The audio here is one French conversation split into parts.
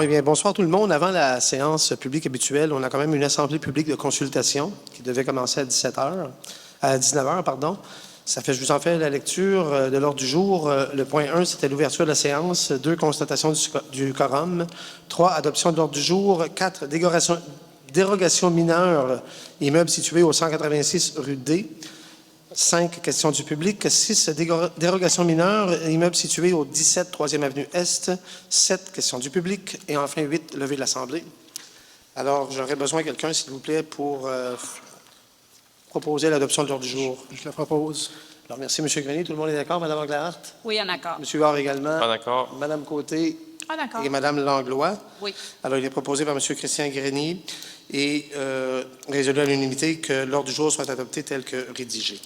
Eh bien, bonsoir tout le monde. Avant la séance publique habituelle, on a quand même une assemblée publique de consultation qui devait commencer à 19 heures, pardon. Je vous en fais la lecture de l'ordre du jour. Le point 1, c'était l'ouverture de la séance. 2, constatation du quorum. 3, adoption de l'ordre du jour. 4, dérogation mineure, immeuble situé au 186 rue D. 5, questions du public. 6, dérogation mineure, immeuble situé au 17 3e Avenue Est. 7, questions du public. Et enfin, 8, levée de l'Assemblée. Alors, j'aurais besoin de quelqu'un, s'il vous plaît, pour proposer l'adoption de l'ordre du jour. Je la propose. Alors, merci, M. Grenier. Tout le monde est d'accord? Mme Anglehart? Oui, en accord. M. Huard également? Pas d'accord. Mme Côté? En accord. Et Mme Langlois? Oui. Alors, il est proposé par M. Christian Grenier et résolu à l'unanimité que l'ordre du jour soit adopté tel que rédigé.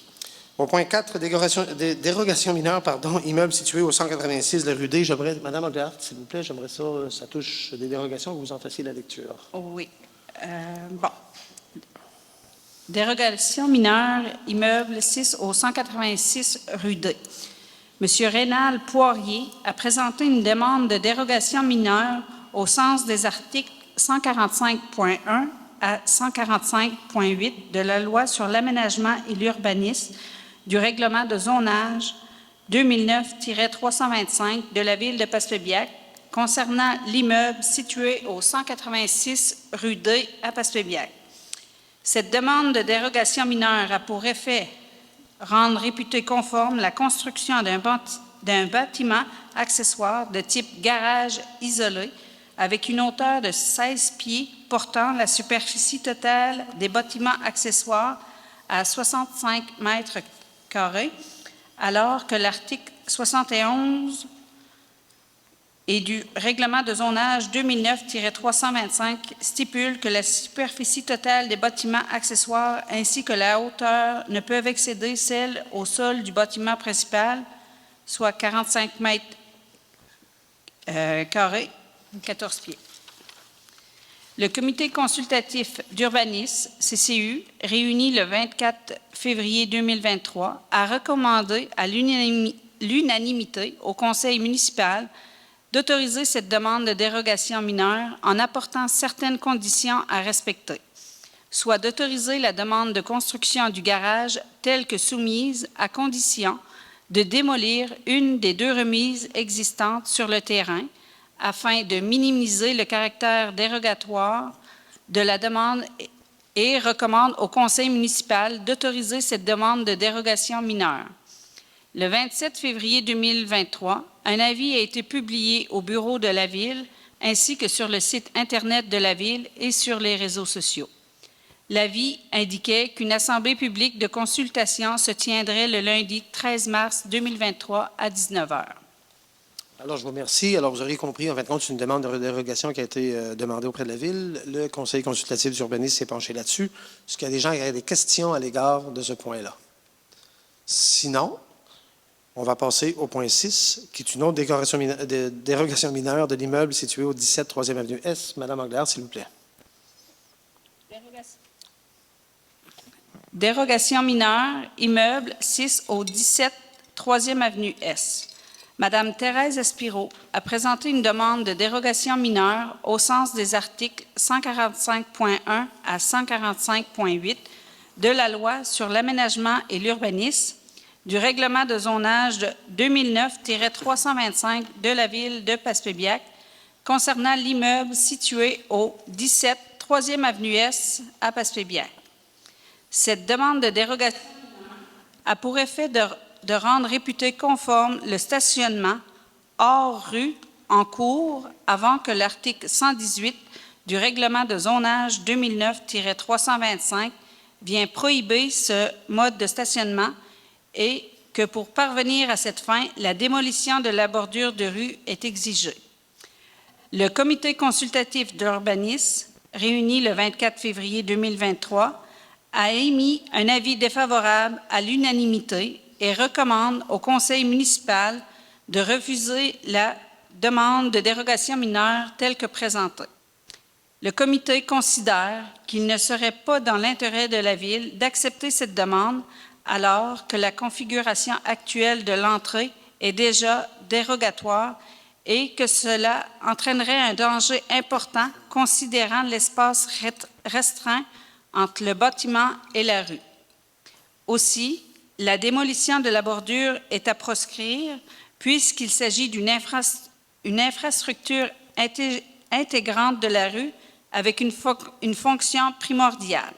Au point 4, dérogation mineure, immeuble situé au 186 de la rue D. Mme Anglehart, s'il vous plaît, j'aimerais ça touche des dérogations, que vous en fassiez la lecture. Oui. Bon. Dérogation mineure, immeuble 6 au 186 rue D. M. Rénal Poirier a présenté une demande de dérogation mineure au sens des articles 145.1 à 145.8 de la loi sur l'aménagement et l'urbanisme du règlement de zonage 2009-325 de la ville de Passepébiac concernant l'immeuble situé au 186 rue D à Passepébiac. Cette demande de dérogation mineure a pour effet rendre réputé conforme la construction d'un bâtiment accessoire de type garage isolé avec une hauteur de 16 pieds portant la superficie totale des bâtiments accessoires à 65 mètres carrés, alors que l'article 71 et du règlement de zonage 2009-325 stipule que la superficie totale des bâtiments accessoires ainsi que la hauteur ne peuvent excéder celle au sol du bâtiment principal, soit 45 mètres carrés, 14 pieds. Le comité consultatif d'urbanisme, CCU, réuni le 24 février 2023, a recommandé à l'unanimité au conseil municipal d'autoriser cette demande de dérogation mineure en apportant certaines conditions à respecter, soit d'autoriser la demande de construction du garage telle que soumise à condition de démolir une des 2 remises existantes sur le terrain afin de minimiser le caractère dérogatoire de la demande et recommande au conseil municipal d'autoriser cette demande de dérogation mineure. Le 27 février 2023, un avis a été publié au bureau de la Ville ainsi que sur le site Internet de la Ville et sur les réseaux sociaux. L'avis indiquait qu'une assemblée publique de consultation se tiendrait le lundi 13 mars 2023 à 19 h. Alors, je vous remercie. Alors, vous aurez compris, en fin de compte, c'est une demande de dérogation qui a été demandée auprès de la Ville. Le Conseil consultatif d'urbanisme s'est penché là-dessus. Est-ce qu'il y a des gens qui ont des questions à l'égard de ce point-là? Sinon, on va passer au point 6, qui est une autre dérogation mineure de l'immeuble situé au 17 3e Avenue Est. Madame Anglehart, s'il vous plaît. Dérogation mineure, immeuble 6 au 17 3e Avenue Est. Madame Thérèse Espiro a présenté une demande de dérogation mineure au sens des articles 145.1 à 145.8 de la loi sur l'aménagement et l'urbanisme du règlement de zonage 2009-325 de la ville de Passepébiac concernant l'immeuble situé au 17 3e Avenue Est à Passepébiac. Cette demande de dérogation a pour effet de rendre réputé conforme le stationnement hors rue en cours avant que l'article 118 du règlement de zonage 2009-325 vienne prohiber ce mode de stationnement et que pour parvenir à cette fin, la démolition de la bordure de rue est exigée. Le comité consultatif d'urbanisme, réuni le 24 février 2023, a émis un avis défavorable à l'unanimité et recommande au conseil municipal de refuser la demande de dérogation mineure telle que présentée. Le comité considère qu'il ne serait pas dans l'intérêt de la Ville d'accepter cette demande alors que la configuration actuelle de l'entrée est déjà dérogatoire et que cela entraînerait un danger important considérant l'espace restreint entre le bâtiment et la rue. Aussi, la démolition de la bordure est à proscrire puisqu'il s'agit d'une infrastructure intégrante de la rue avec une fonction primordiale.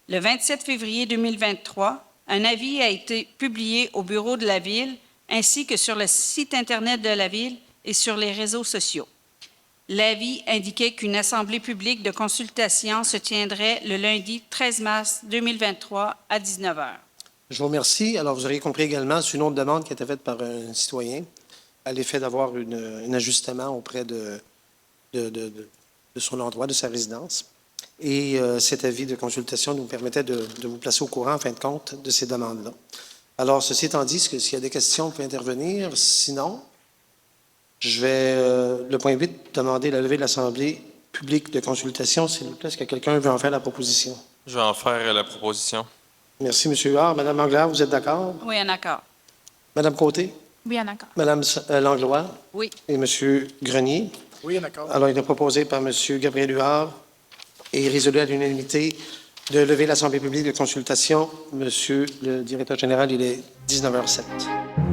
Le 27 février 2023, un avis a été publié au bureau de la Ville ainsi que sur le site Internet de la Ville et sur les réseaux sociaux. L'avis indiquait qu'une assemblée publique de consultation se tiendrait le lundi 13 mars 2023 à 19 h. Je vous remercie. Alors, vous auriez compris également, c'est une autre demande qui a été faite par un citoyen à l'effet d'avoir un ajustement auprès de son endroit, de sa résidence. Et cet avis de consultation nous permettait de vous placer au courant, en fin de compte, de ces demandes-là. Alors, ceci étant dit, s'il y a des questions, vous pouvez intervenir. Sinon, je vais, le point 8, demander la levée de l'Assemblée publique de consultation. S'il vous plaît, est-ce que quelqu'un veut en faire la proposition? Je vais en faire la proposition. Merci, M. Huard. Mme Anglaire, vous êtes d'accord? Oui, en accord. Mme Côté? Oui, en accord. Mme Langlois? Oui. Et M. Grenier? Oui, en accord. Alors, il est proposé par M. Gabriel Huard et résolu à l'unanimité de lever l'Assemblée publique de consultation. Monsieur le directeur général, il est 19h07.